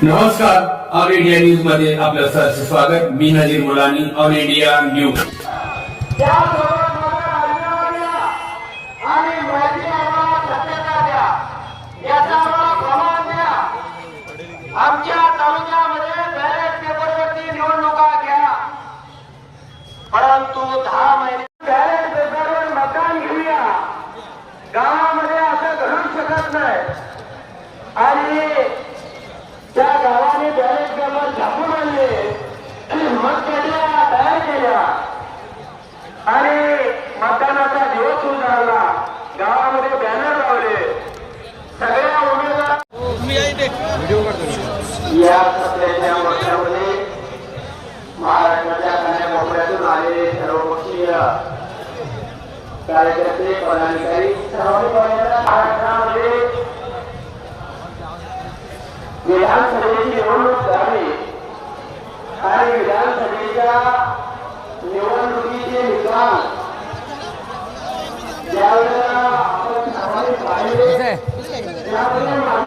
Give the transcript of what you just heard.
नमस्कार, all India news मध्ये आपलं सहर्ष स्वागत. मी नजीर मुलानी, ऑल इंडिया न्यूज. आमच्या तालुक्यामध्ये बॅलेट पेपरवरती निवडणुका घ्या, परंतु 10 महिने बॅलेट पेपरवर मतदान घेऊया. गावामध्ये असं घडू शकत नाही. आणि त्या गावाने बॅलेट पेपर छापून आणले, मतपेट्या तयार केल्या आणि मतदानाचा दिवस सुरू झाला. गावामध्ये बॅनर लावले. सगळ्या उमेदवार या सत्तेच्या वर्षामध्ये महाराष्ट्राच्या कानाकोपऱ्यातून आलेले सर्वपक्षीय कार्यकर्ते पदाधिकारी सर्वांनी महाराष्ट्रामध्ये विधानसभेची निवडणूक झाली आणि विधानसभेच्या निवडणुकीचे निकाल ज्यावेळेला आपण सर्वांनी पाहिले त्यावेळेला